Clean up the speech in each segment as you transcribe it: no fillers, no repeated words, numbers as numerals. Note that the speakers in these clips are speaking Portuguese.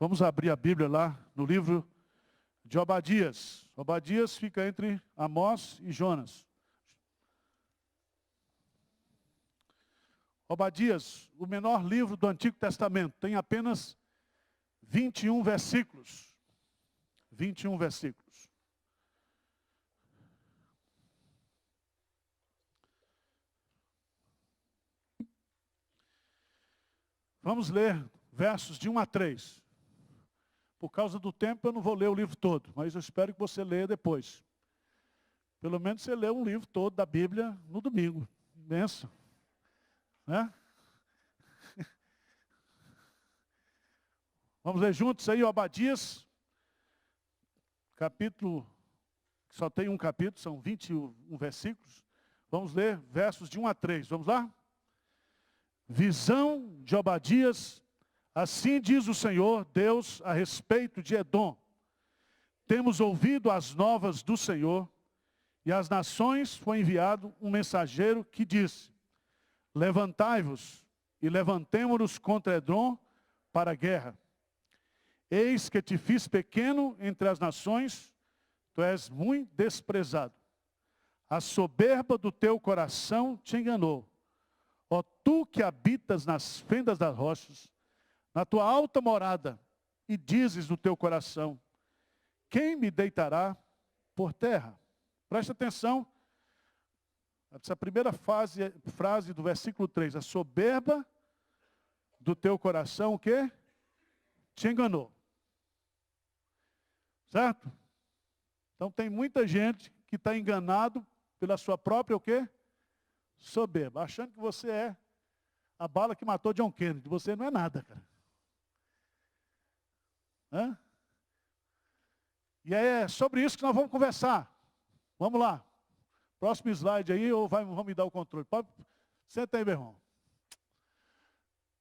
Vamos abrir a Bíblia lá no livro de Obadias. Obadias fica entre Amós e Jonas. Obadias, o menor livro do Antigo Testamento, tem apenas 21 versículos. 21 versículos. Vamos ler versos de 1 a 3. Por causa do tempo eu não vou ler o livro todo, mas eu espero que você leia depois. Pelo menos você lê um livro todo da Bíblia no domingo. Benção. Né? Vamos ler juntos aí, Obadias, capítulo, só tem um capítulo, são 21 versículos. Vamos ler versos de 1 a 3, vamos lá? Visão de Obadias, assim diz o Senhor Deus a respeito de Edom. Temos ouvido as novas do Senhor, e às nações foi enviado um mensageiro que disse: levantai-vos e levantemo-nos contra Edom para a guerra. Eis que te fiz pequeno entre as nações, tu és muito desprezado. A soberba do teu coração te enganou. Ó tu que habitas nas fendas das rochas, na tua alta morada, e dizes no teu coração: quem me deitará por terra? Presta atenção. Essa primeira frase do versículo 3. A soberba do teu coração, o quê? Te enganou. Certo? Então tem muita gente que está enganado pela sua própria, o quê? Soberba. Achando que você é a bala que matou John Kennedy. Você não é nada, cara. Hã? E é sobre isso que nós vamos conversar. Vamos lá. Próximo slide aí, ou vamos me dar o controle. Senta aí, meu irmão.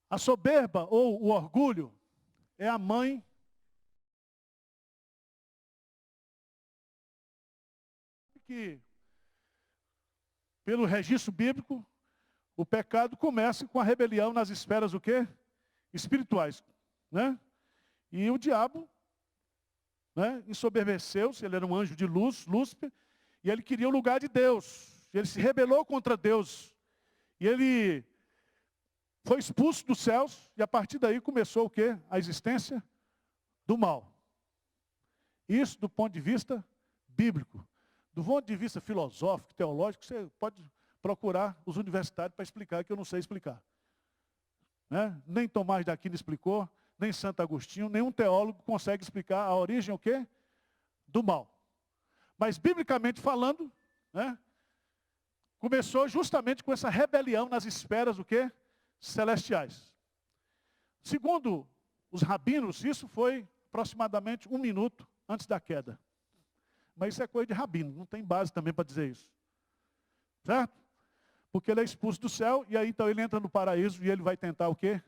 A soberba ou o orgulho é a mãe que, pelo registro bíblico, o pecado começa com a rebelião nas esferas o quê? Espirituais. Né? E o diabo, né, ensoberbeceu-se, ele era um anjo de luz, Lúcifer, e ele queria o lugar de Deus. Ele se rebelou contra Deus. E ele foi expulso dos céus. E a partir daí começou o quê? A existência do mal. Isso do ponto de vista bíblico. Do ponto de vista filosófico, teológico, você pode procurar os universitários para explicar, que eu não sei explicar. Né? Nem Tomás de Aquino explicou, nem Santo Agostinho, nenhum teólogo consegue explicar a origem o quê? Do mal. Mas, biblicamente falando, né, começou justamente com essa rebelião nas esferas o quê? Celestiais. Segundo os rabinos, isso foi aproximadamente 1 minuto antes da queda. Mas isso é coisa de rabino, não tem base também para dizer isso. Certo? Porque ele é expulso do céu, e aí então ele entra no paraíso e ele vai tentar o quê?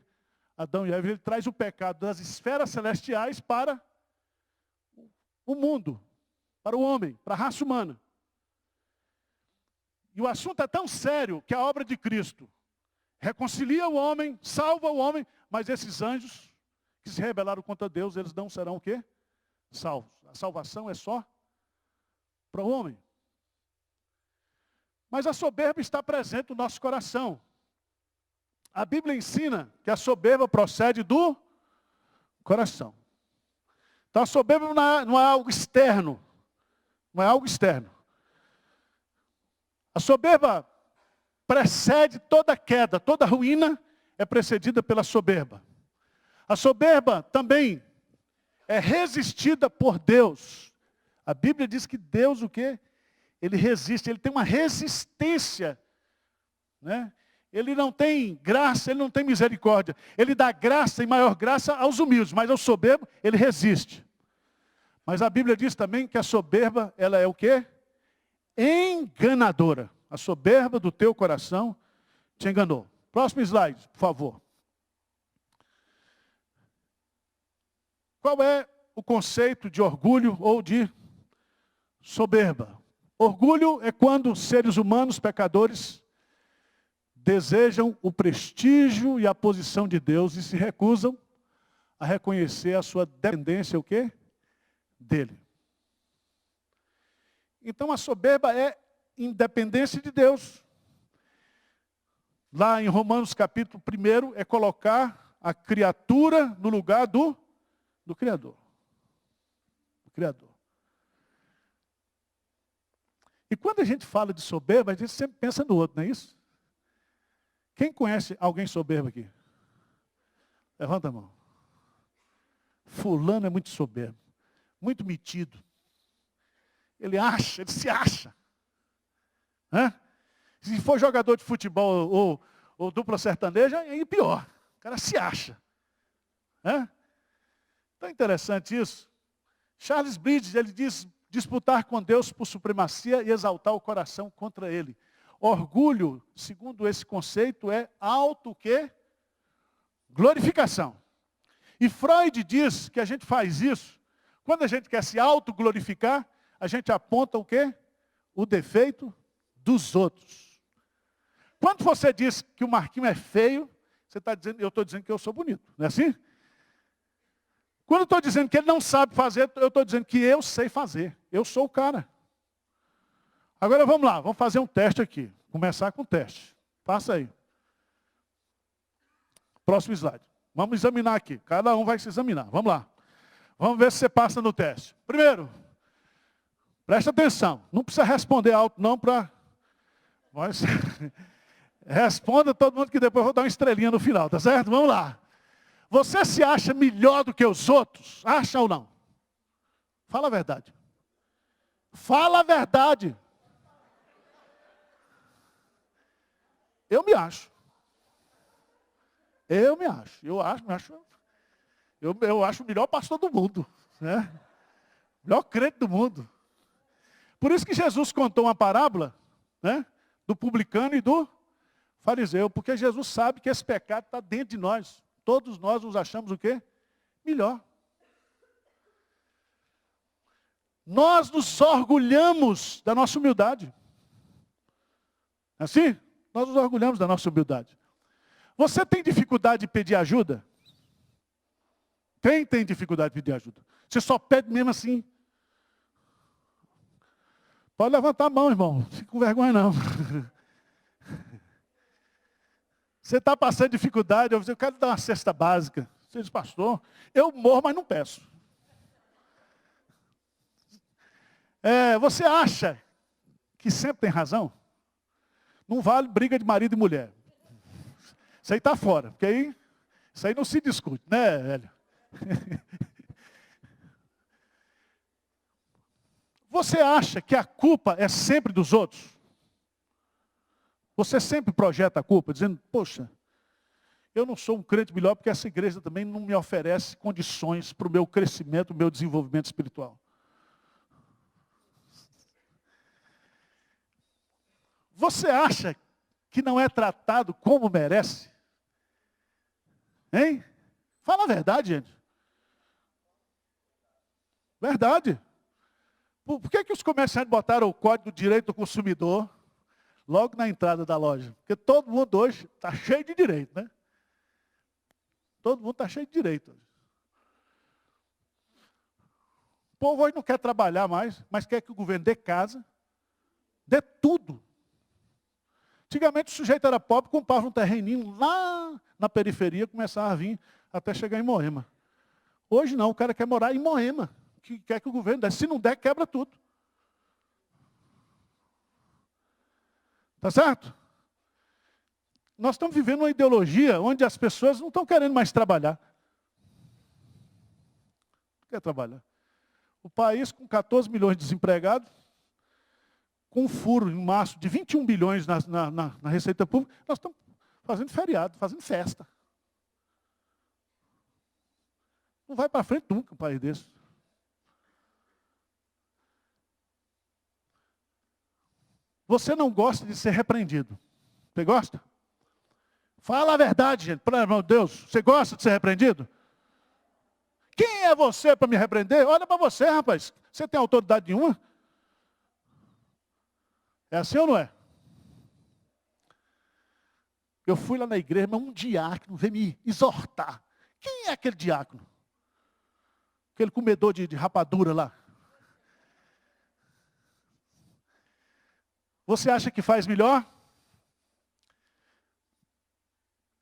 Adão e Eva, ele traz o pecado das esferas celestiais para o mundo. Para o homem, para a raça humana. E o assunto é tão sério que a obra de Cristo reconcilia o homem, salva o homem, mas esses anjos que se rebelaram contra Deus, eles não serão o quê? Salvos. A salvação é só para o homem. Mas a soberba está presente no nosso coração. A Bíblia ensina que a soberba procede do coração. Então a soberba não é algo externo. Não é algo externo. A soberba precede toda queda, toda ruína é precedida pela soberba. A soberba também é resistida por Deus. A Bíblia diz que Deus o quê? Ele resiste, ele tem uma resistência. Né? Ele não tem graça, ele não tem misericórdia. Ele dá graça e maior graça aos humildes, mas ao soberbo ele resiste. Mas a Bíblia diz também que a soberba, ela é o quê? Enganadora. A soberba do teu coração te enganou. Próximo slide, por favor. Qual é o conceito de orgulho ou de soberba? Orgulho é quando seres humanos, pecadores, desejam o prestígio e a posição de Deus e se recusam a reconhecer a sua dependência, o quê? Dele. Então a soberba é independência de Deus. Lá em Romanos capítulo 1, é colocar a criatura no lugar do Criador. Do Criador. E quando a gente fala de soberba, a gente sempre pensa no outro, não é isso? Quem conhece alguém soberbo aqui? Levanta a mão. Fulano é muito soberbo, muito metido. Ele se acha. Hã? Se for jogador de futebol ou dupla sertaneja, é pior. O cara se acha. Hã? Tão interessante isso. Charles Bridges, ele diz, disputar com Deus por supremacia e exaltar o coração contra ele. Orgulho, segundo esse conceito, é glorificação. E Freud diz que a gente faz isso, quando a gente quer se autoglorificar, a gente aponta o quê? O defeito dos outros. Quando você diz que o Marquinhos é feio, você está dizendo, eu estou dizendo que eu sou bonito, não é assim? Quando eu estou dizendo que ele não sabe fazer, eu estou dizendo que eu sei fazer. Eu sou o cara. Agora vamos lá, vamos fazer um teste aqui. Começar com o teste. Passa aí. Próximo slide. Vamos examinar aqui. Cada um vai se examinar. Vamos lá. Vamos ver se você passa no teste. Primeiro, presta atenção. Não precisa responder alto não para... Mas... Responda todo mundo que depois eu vou dar uma estrelinha no final, tá certo? Vamos lá. Você se acha melhor do que os outros? Acha ou não? Fala a verdade. Fala a verdade. Eu me acho. Eu acho o melhor pastor do mundo. Né? O melhor crente do mundo. Por isso que Jesus contou uma parábola, né, do publicano e do fariseu. Porque Jesus sabe que esse pecado está dentro de nós. Todos nós nos achamos o quê? Melhor. Nós nos orgulhamos da nossa humildade. Assim? Nós nos orgulhamos da nossa humildade. Você tem dificuldade de pedir ajuda? Quem tem dificuldade de pedir ajuda? Você só pede mesmo assim. Pode levantar a mão, irmão. Não fica com vergonha, não. Você está passando dificuldade, eu quero dar uma cesta básica. Você diz, pastor, eu morro, mas não peço. Você acha que sempre tem razão? Não vale briga de marido e mulher. Isso aí está fora, porque aí, isso aí não se discute, né, velho? Você acha que a culpa é sempre dos outros? Você sempre projeta a culpa, dizendo, poxa, eu não sou um crente melhor porque essa igreja também não me oferece condições para o meu crescimento, o meu desenvolvimento espiritual. Você acha que não é tratado como merece? Hein? Fala a verdade, gente. Verdade. Por que os comerciantes botaram o código do direito do consumidor logo na entrada da loja? Porque todo mundo hoje está cheio de direito, né? Todo mundo está cheio de direito. O povo hoje não quer trabalhar mais, mas quer que o governo dê casa, dê tudo. Antigamente o sujeito era pobre, comprava um terreninho lá na periferia, começava a vir até chegar em Moema. Hoje não, o cara quer morar em Moema, que quer que o governo dê. Se não der, quebra tudo. Tá certo? Nós estamos vivendo uma ideologia onde as pessoas não estão querendo mais trabalhar. Não quer trabalhar. O país com 14 milhões de desempregados, com um furo em março de 21 bilhões na Receita Pública, nós estamos fazendo feriado, fazendo festa. Não vai para frente nunca um país desse. Você não gosta de ser repreendido. Você gosta? Fala a verdade, gente. Pelo amor de Deus, você gosta de ser repreendido? Quem é você para me repreender? Olha para você, rapaz. Você tem autoridade nenhuma? É assim ou não é? Eu fui lá na igreja, mas um diácono veio me exortar. Quem é aquele diácono? Aquele comedor de rapadura lá. Você acha que faz melhor?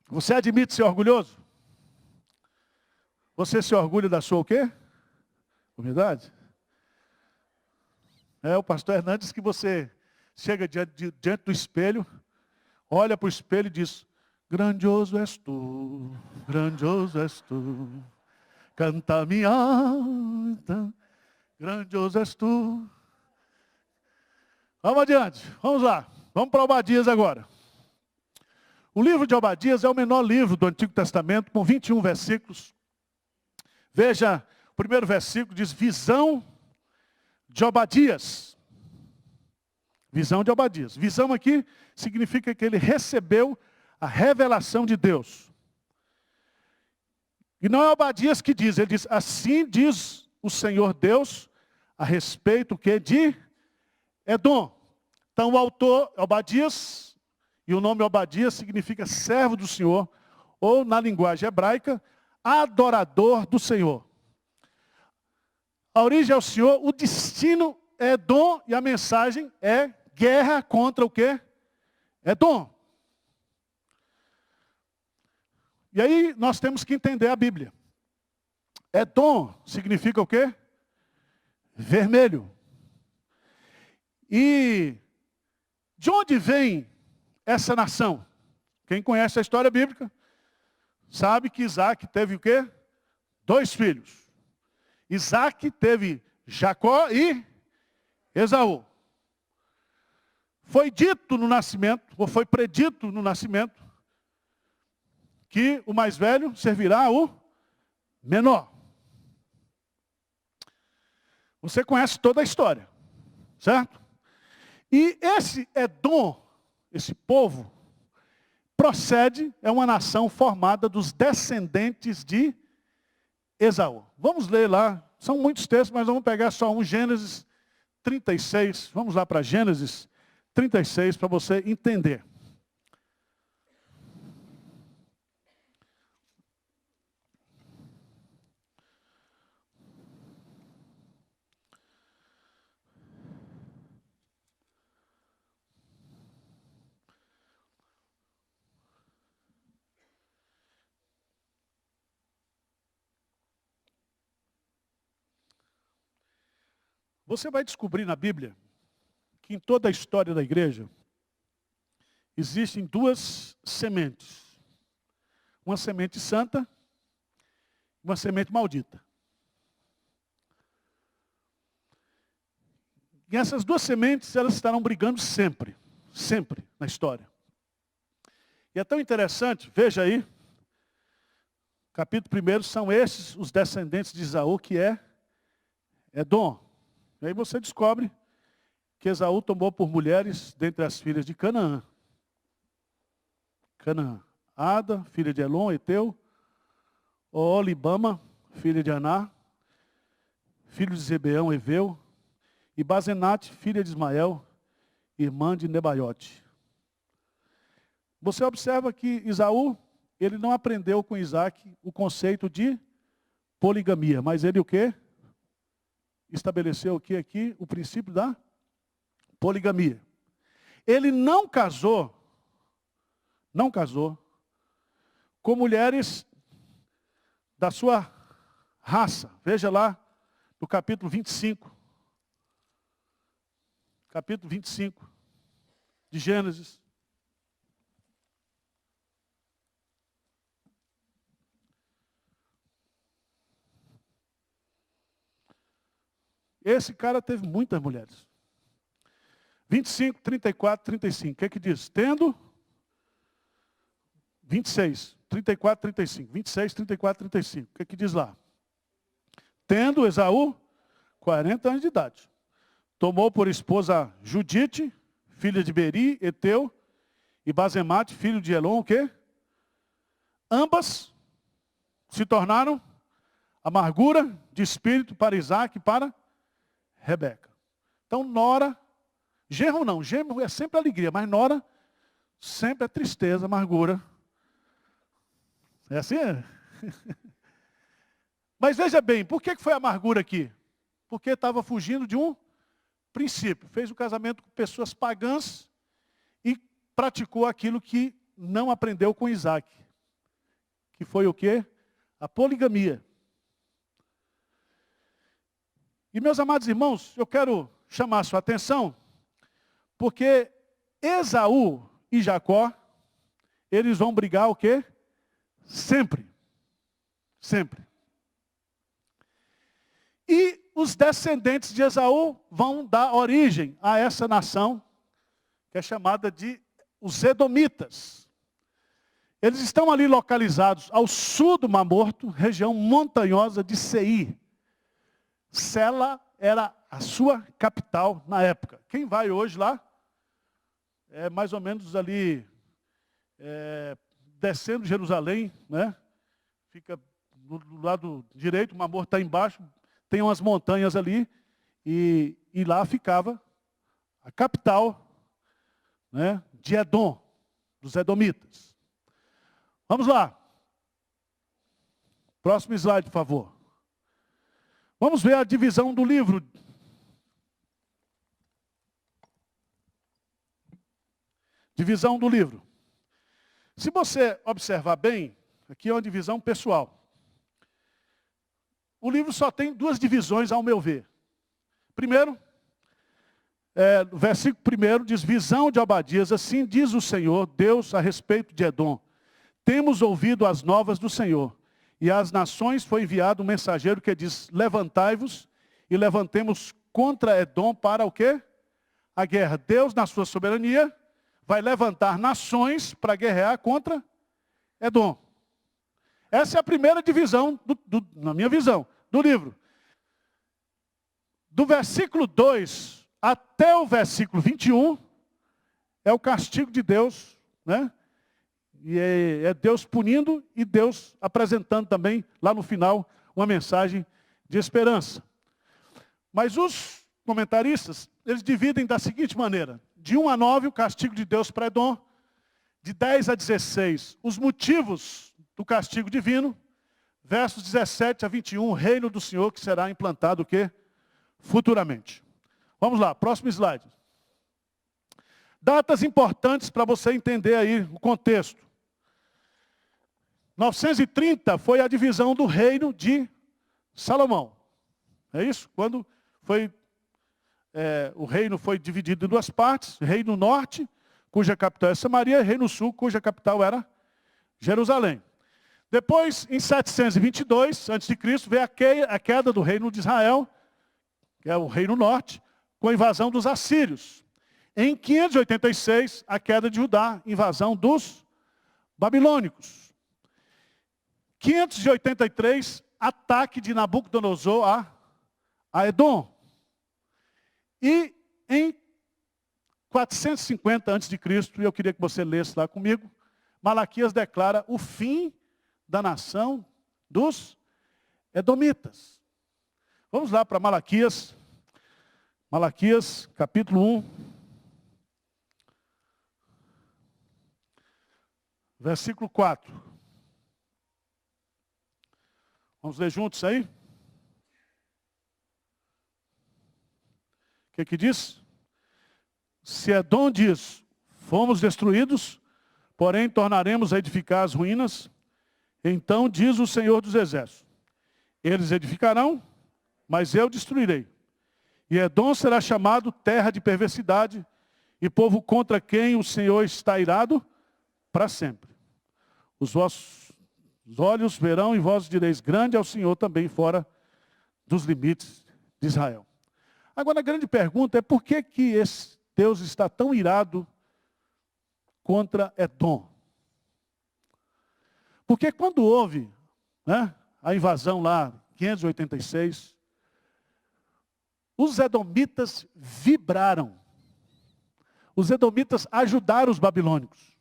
Você admite ser orgulhoso? Você se orgulha da sua o quê? Humildade? O pastor Hernandes que você chega diante do espelho, olha para o espelho e diz, grandioso és tu, canta minha alma, grandioso és tu. Vamos adiante, vamos lá, vamos para Obadias agora. O livro de Obadias é o menor livro do Antigo Testamento, com 21 versículos. Veja, o primeiro versículo diz, visão de Obadias. Visão de Obadias. Visão aqui significa que ele recebeu a revelação de Deus. E não é Obadias que diz, ele diz, assim diz o Senhor Deus, a respeito que de Edom. Então o autor, Obadias, e o nome Obadias significa servo do Senhor, ou na linguagem hebraica, adorador do Senhor. A origem é o Senhor, o destino é Edom, e a mensagem é guerra contra o quê? Edom. E aí nós temos que entender a Bíblia. Edom significa o quê? Vermelho. E de onde vem essa nação? Quem conhece a história bíblica sabe que Isaac teve o quê? 2 filhos. Isaac teve Jacó e Esaú. Foi dito no nascimento, ou foi predito no nascimento, que o mais velho servirá ao menor. Você conhece toda a história, certo? E esse Edom, esse povo, procede, é uma nação formada dos descendentes de Esaú. Vamos ler lá, são muitos textos, mas vamos pegar só um, Gênesis 36. Vamos lá para Gênesis 36 para você entender. Você vai descobrir na Bíblia que em toda a história da igreja existem 2 sementes. Uma semente santa e uma semente maldita. E essas 2 sementes, elas estarão brigando sempre, sempre na história. E é tão interessante, veja aí, capítulo 1, são esses os descendentes de Esaú, que é Edom. E aí você descobre que Esaú tomou por mulheres dentre as filhas de Canaã. Canaã. Ada, filha de Elon, Eteu. Olibama, filha de Aná. Filho de Zebeão, Eveu. E Bazenate, filha de Ismael, irmã de Nebaiote. Você observa que Esaú, ele não aprendeu com Isaac o conceito de poligamia. Mas ele o quê? Estabeleceu o que aqui? O princípio da poligamia. Ele não casou com mulheres da sua raça. Veja lá no capítulo 25. Capítulo 25 de Gênesis. Esse cara teve muitas mulheres. 25, 34, 35. O que é que diz? Tendo 26, 34, 35. 26, 34, 35. O que é que diz lá? Tendo Esaú 40 anos de idade. Tomou por esposa Judite, filha de Beri, Eteu, e Basemate, filho de Elon, o quê? Ambas se tornaram amargura de espírito para Isaac e para Rebeca. Então, nora, genro não, genro é sempre alegria, mas nora sempre é tristeza, amargura. É assim? Mas veja bem, por que foi amargura aqui? Porque estava fugindo de um princípio. Fez o casamento com pessoas pagãs e praticou aquilo que não aprendeu com Isaac. Que foi o quê? A poligamia. E meus amados irmãos, eu quero chamar a sua atenção, porque Esaú e Jacó, eles vão brigar o quê? Sempre. Sempre. E os descendentes de Esaú vão dar origem a essa nação, que é chamada de os Edomitas. Eles estão ali localizados ao sul do Mar Morto, região montanhosa de Seir. Sela era a sua capital na época. Quem vai hoje lá, é mais ou menos ali, descendo Jerusalém, né? Fica do lado direito, o Mar Morto está embaixo, tem umas montanhas ali, e lá ficava a capital, né, de Edom, dos Edomitas. Vamos lá. Próximo slide, por favor. Vamos ver a divisão do livro. Divisão do livro. Se você observar bem, aqui é uma divisão pessoal. O livro só tem duas divisões, ao meu ver. Primeiro, o versículo 1 diz, visão de Obadias, assim diz o Senhor, Deus, a respeito de Edom. Temos ouvido as novas do Senhor. E às nações foi enviado um mensageiro que diz, levantai-vos e levantemos contra Edom para o quê? A guerra. Deus, na sua soberania, vai levantar nações para guerrear contra Edom. Essa é a primeira divisão, na minha visão, do livro. Do versículo 2 até o versículo 21, é o castigo de Deus, né? E é Deus punindo e Deus apresentando também, lá no final, uma mensagem de esperança. Mas os comentaristas, eles dividem da seguinte maneira. De 1 a 9, o castigo de Deus para Edom. De 10 a 16, os motivos do castigo divino. Versos 17 a 21, o reino do Senhor que será implantado o quê? Futuramente. Vamos lá, próximo slide. Datas importantes para você entender aí o contexto. 930 foi a divisão do reino de Salomão. É isso? Quando o reino foi dividido em duas partes. Reino norte, cuja capital é Samaria, e reino sul, cuja capital era Jerusalém. Depois, em 722 a.C., veio a queda do reino de Israel, que é o reino norte, com a invasão dos assírios. Em 586, a queda de Judá, invasão dos babilônicos. 583, ataque de Nabucodonosor a Edom. E em 450 a.C., e eu queria que você lesse lá comigo, Malaquias declara o fim da nação dos Edomitas. Vamos lá para Malaquias. Malaquias, capítulo 1. Versículo 4. Vamos ler juntos aí? O que diz? Se Edom diz, fomos destruídos, porém tornaremos a edificar as ruínas, então diz o Senhor dos Exércitos, eles edificarão, mas eu destruirei. E Edom será chamado terra de perversidade, e povo contra quem o Senhor está irado para sempre. Os vossos olhos verão e vós direis, grande é o Senhor também fora dos limites de Israel. Agora a grande pergunta é por que esse Deus está tão irado contra Edom? Porque quando houve, né, a invasão lá, 586, os edomitas vibraram. Os edomitas ajudaram os babilônicos.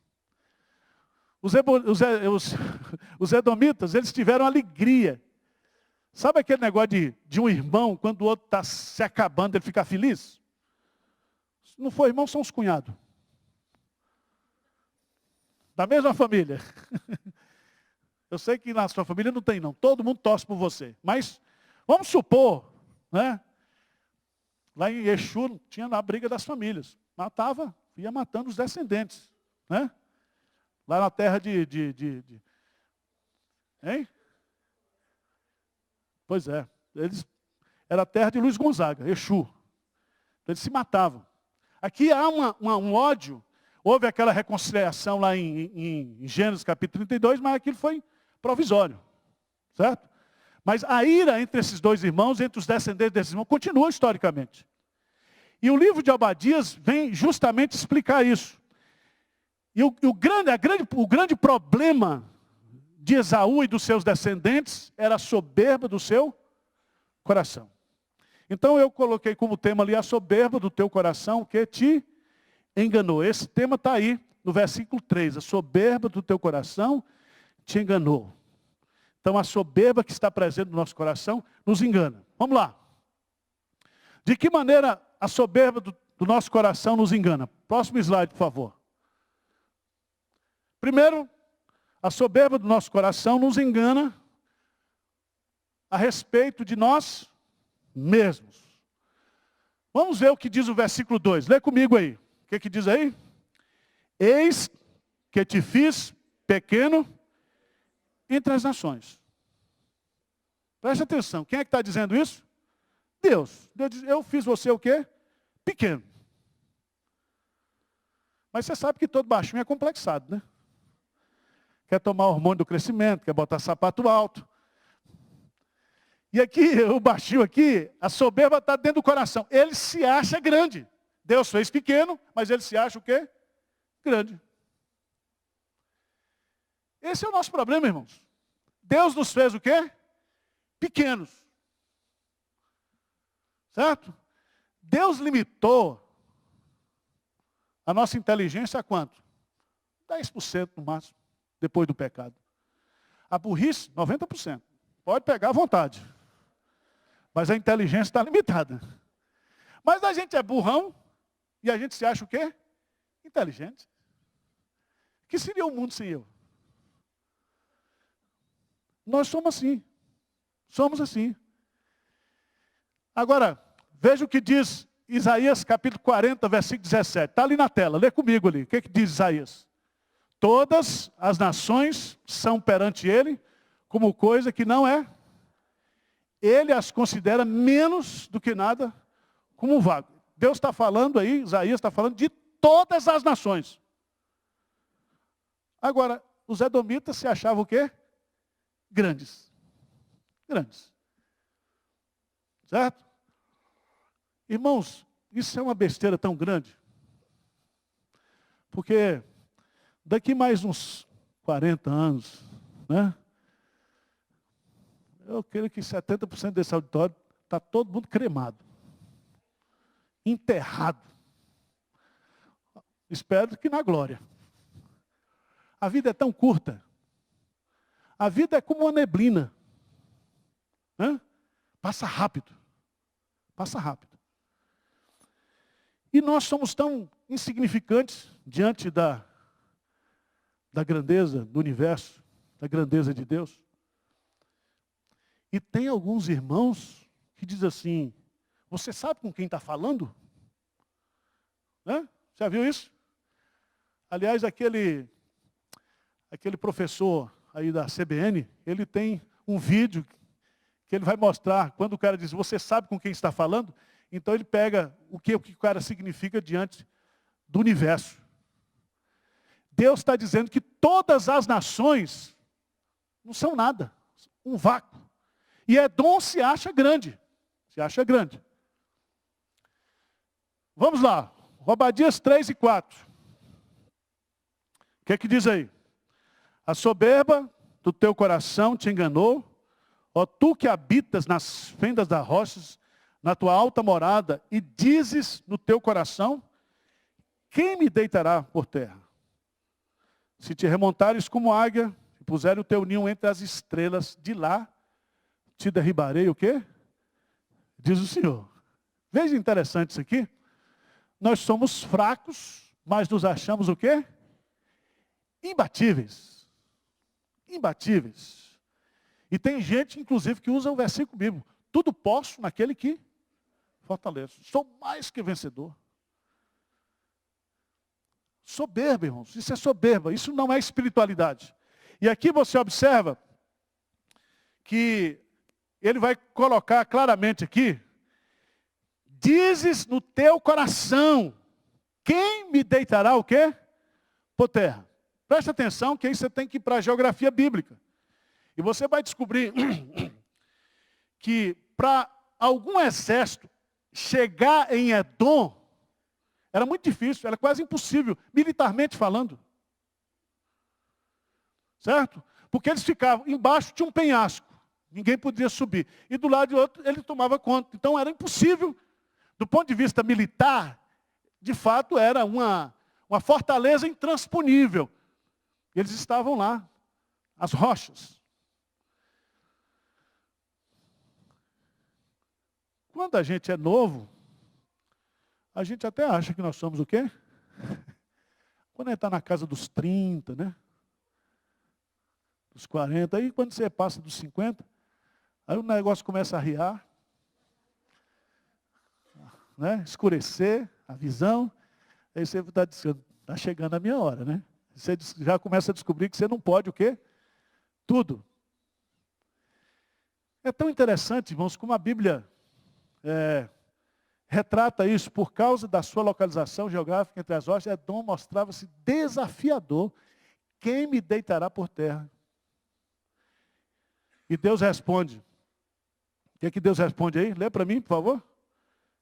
Os edomitas, eles tiveram alegria. Sabe aquele negócio de um irmão, quando o outro está se acabando, ele fica feliz? Se não for irmão, são os cunhados. Da mesma família. Eu sei que na sua família não tem não, todo mundo torce por você. Mas vamos supor, né? Lá em Exu tinha a briga das famílias. Ia matando os descendentes, né? Lá na terra Hein? Pois é. Era a terra de Luiz Gonzaga, Exu. Então, eles se matavam. Aqui há um ódio. Houve aquela reconciliação lá em Gênesis capítulo 32, mas aquilo foi provisório. Certo? Mas a ira entre esses dois irmãos, entre os descendentes desses irmãos, continua historicamente. E o livro de Obadias vem justamente explicar isso. E o grande problema de Esaú e dos seus descendentes era a soberba do seu coração. Então eu coloquei como tema ali a soberba do teu coração que te enganou. Esse tema está aí no versículo 3. A soberba do teu coração te enganou. Então a soberba que está presente no nosso coração nos engana. Vamos lá. De que maneira a soberba do nosso coração nos engana? Próximo slide, por favor. Primeiro, a soberba do nosso coração nos engana a respeito de nós mesmos. Vamos ver o que diz o versículo 2. Lê comigo aí. O que diz aí? Eis que te fiz pequeno entre as nações. Preste atenção. Quem é que está dizendo isso? Deus. Deus diz, eu fiz você o quê? Pequeno. Mas você sabe que todo baixinho é complexado, né? Quer tomar hormônio do crescimento, quer botar sapato alto. E aqui, o baixinho aqui, a soberba está dentro do coração. Ele se acha grande. Deus fez pequeno, mas ele se acha o quê? Grande. Esse é o nosso problema, irmãos. Deus nos fez o quê? Pequenos. Certo? Deus limitou a nossa inteligência a quanto? 10% no máximo, depois do pecado. A burrice, 90%. Pode pegar à vontade. Mas a inteligência está limitada. Mas a gente é burrão e a gente se acha o quê? Inteligente. O que seria o mundo sem eu? Nós somos assim. Somos assim. Agora, veja o que diz Isaías capítulo 40, versículo 17. Está ali na tela, lê comigo ali. O que diz Isaías? Todas as nações são perante ele como coisa que não é. Ele as considera menos do que nada como vago. Deus está falando aí, Isaías está falando de todas as nações. Agora, os edomitas se achavam o quê? Grandes. Grandes. Certo? Irmãos, isso é uma besteira tão grande. Porque daqui mais uns 40 anos, né? Eu creio que 70% desse auditório está todo mundo cremado. Enterrado. Espero que na glória. A vida é tão curta. A vida é como uma neblina. Né? Passa rápido. Passa rápido. E nós somos tão insignificantes diante da grandeza do universo, da grandeza de Deus. E tem alguns irmãos que dizem assim, você sabe com quem está falando? Né? Já viu isso? Aliás, aquele professor aí da CBN, ele tem um vídeo que ele vai mostrar, quando o cara diz, você sabe com quem está falando? Então ele pega o que o cara significa diante do universo. Deus está dizendo que todas as nações não são nada, um vácuo. E Edom se acha grande. Se acha grande. Vamos lá. Obadias 3 e 4. O que diz aí? A soberba do teu coração te enganou. Ó tu que habitas nas fendas das rochas, na tua alta morada, e dizes no teu coração, quem me deitará por terra? Se te remontares como águia, e puser o teu ninho entre as estrelas, de lá te derribarei o quê? Diz o Senhor. Veja interessante isso aqui. Nós somos fracos, mas nos achamos o quê? Imbatíveis. imbatíveis. E tem gente, inclusive, que usa o versículo bíblico. Tudo posso naquele que fortalece. Sou mais que vencedor. Soberba, irmãos. Isso é soberba. Isso não é espiritualidade. E aqui você observa que ele vai colocar claramente aqui. Dizes no teu coração, quem me deitará o quê? Por terra. Preste atenção que aí você tem que ir para a geografia bíblica. E você vai descobrir que para algum exército chegar em Edom, era muito difícil, era quase impossível, militarmente falando. Certo? Porque eles ficavam embaixo de um penhasco. Ninguém podia subir. E do lado de outro, ele tomava conta. Então era impossível. Do ponto de vista militar, de fato era uma fortaleza intransponível. Eles estavam lá, as rochas. Quando a gente é novo, a gente até acha que nós somos o quê? Quando a gente está na casa dos 30, né? Dos 40, aí quando você passa dos 50, aí o negócio começa a riar, né? Escurecer a visão, aí você está dizendo, está chegando a minha hora, né? Você já começa a descobrir que você não pode o quê? Tudo. É tão interessante, irmãos, como a Bíblia retrata isso. Por causa da sua localização geográfica entre as rochas, Edom mostrava-se desafiador. Quem me deitará por terra? E Deus responde. O que Deus responde aí? Lê para mim, por favor.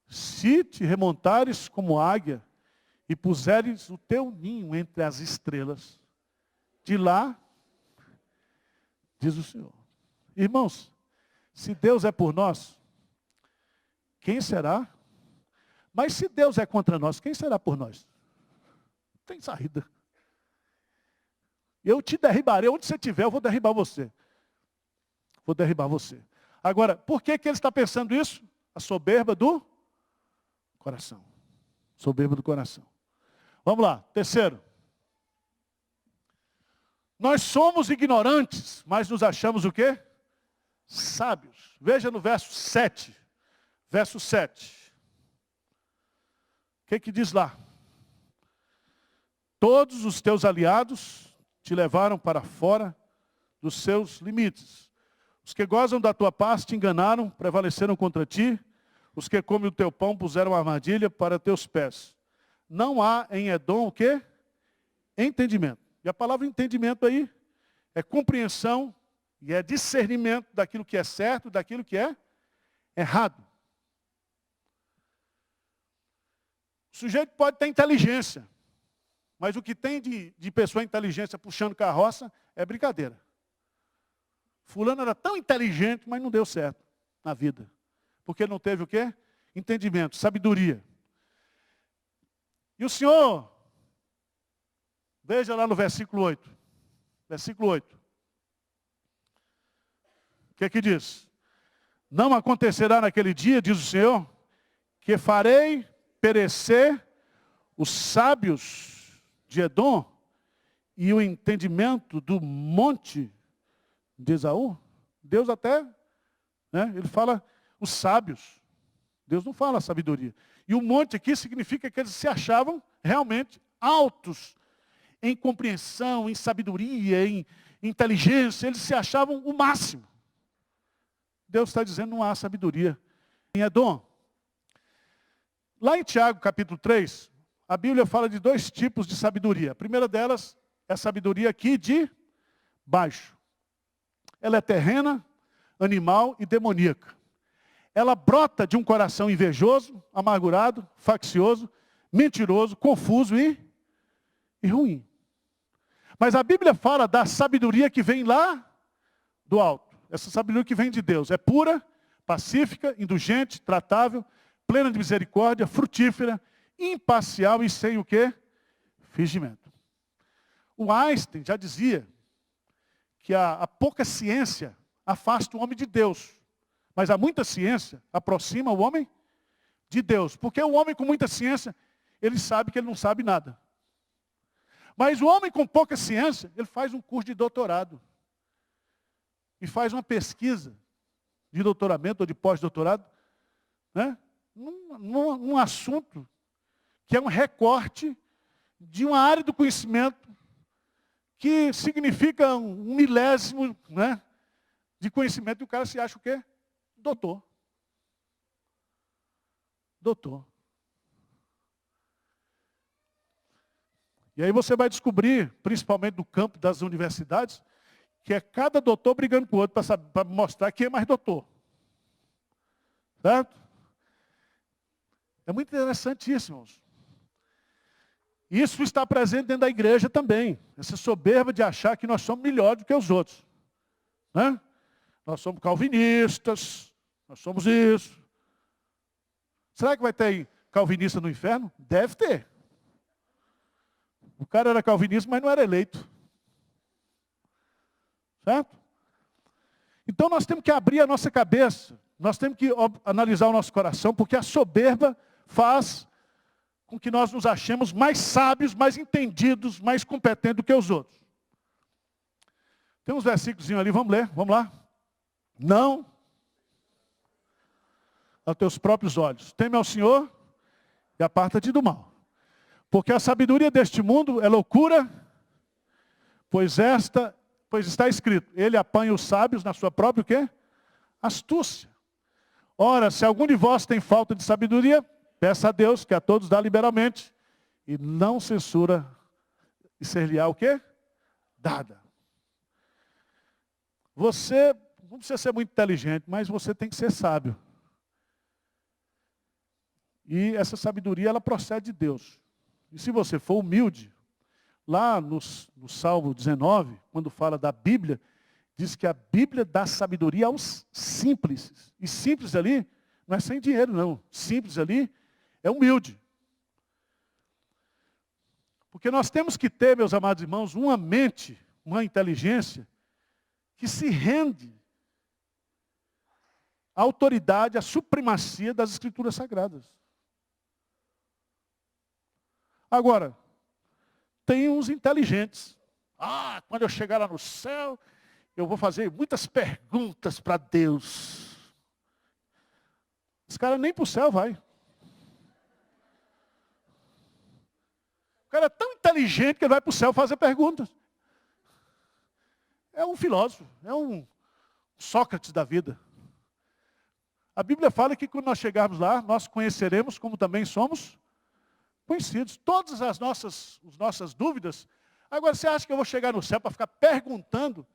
Se te remontares como águia e puseres o teu ninho entre as estrelas, de lá, diz o Senhor. Irmãos, se Deus é por nós, quem será? Mas se Deus é contra nós, quem será por nós? Não tem saída. Eu te derribarei, onde você estiver, eu vou derribar você. Vou derribar você. Agora, por que ele está pensando isso? A soberba do coração. Soberba do coração. Vamos lá, terceiro. Nós somos ignorantes, mas nos achamos o quê? Sábios. Veja no verso 7. Verso 7. O que diz lá? Todos os teus aliados te levaram para fora dos seus limites. Os que gozam da tua paz te enganaram, prevaleceram contra ti. Os que comem o teu pão puseram armadilha para teus pés. Não há em Edom o quê? Entendimento. E a palavra entendimento aí é compreensão e é discernimento daquilo que é certo, daquilo que é errado. O sujeito pode ter inteligência, mas o que tem de pessoa inteligência puxando carroça é brincadeira. Fulano era tão inteligente, mas não deu certo na vida. Porque ele não teve o quê? Entendimento, sabedoria. E o Senhor, veja lá no versículo 8. Versículo 8. O que diz? Não acontecerá naquele dia, diz o Senhor, que farei perecer os sábios de Edom e o entendimento do monte de Esaú. Deus até, né, ele fala os sábios. Deus não fala sabedoria. E o monte aqui significa que eles se achavam realmente altos em compreensão, em sabedoria, em inteligência. Eles se achavam o máximo. Deus está dizendo não há sabedoria em Edom. Lá em Tiago, capítulo 3, a Bíblia fala de dois tipos de sabedoria. A primeira delas é a sabedoria aqui de baixo. Ela é terrena, animal e demoníaca. Ela brota de um coração invejoso, amargurado, faccioso, mentiroso, confuso e ruim. Mas a Bíblia fala da sabedoria que vem lá do alto. Essa sabedoria que vem de Deus. É pura, pacífica, indulgente, tratável, plena de misericórdia, frutífera, imparcial e sem o quê? Fingimento. O Einstein já dizia que a pouca ciência afasta o homem de Deus. Mas a muita ciência aproxima o homem de Deus. Porque o homem com muita ciência, ele sabe que ele não sabe nada. Mas o homem com pouca ciência, ele faz um curso de doutorado. e faz uma pesquisa de doutoramento ou de pós-doutorado, né? Num assunto que é um recorte de uma área do conhecimento que significa um milésimo, né, de conhecimento, e o cara se acha o quê? Doutor. Doutor. E aí você vai descobrir, principalmente no campo das universidades, que é cada doutor brigando com o outro para mostrar quem é mais doutor. Certo? É muito interessante isso, irmãos. Isso está presente dentro da igreja também. Essa soberba de achar que nós somos melhores do que os outros. Né? Nós somos calvinistas, nós somos isso. Será que vai ter calvinista no inferno? Deve ter. O cara era calvinista, mas não era eleito. Certo? Então nós temos que abrir a nossa cabeça. Nós temos que analisar o nosso coração, porque a soberba faz com que nós nos achemos mais sábios, mais entendidos, mais competentes do que os outros. Tem uns versículos ali, vamos ler, vamos lá. Não aos teus próprios olhos. Teme ao Senhor e aparta-te do mal. Porque a sabedoria deste mundo é loucura, pois está escrito, ele apanha os sábios na sua própria o quê? Astúcia. Ora, se algum de vós tem falta de sabedoria, peça a Deus, que a todos dá liberalmente, e não censura, e ser-lhe-á o quê? Dada. Você não precisa ser muito inteligente, mas você tem que ser sábio. E essa sabedoria, ela procede de Deus. E se você for humilde, lá no Salmo 19, quando fala da Bíblia, diz que a Bíblia dá sabedoria aos simples. E simples ali não é sem dinheiro, não. Simples ali é humilde. Porque nós temos que ter, meus amados irmãos, uma mente, uma inteligência, que se rende à autoridade, à supremacia das Escrituras Sagradas. Agora, tem uns inteligentes. Quando eu chegar lá no céu, eu vou fazer muitas perguntas para Deus. Esse cara nem para o céu vai. O cara é tão inteligente que ele vai para o céu fazer perguntas. É um filósofo, é um Sócrates da vida. A Bíblia fala que quando nós chegarmos lá, nós conheceremos como também somos conhecidos. Todas as nossas dúvidas. Agora, você acha que eu vou chegar no céu para ficar perguntando?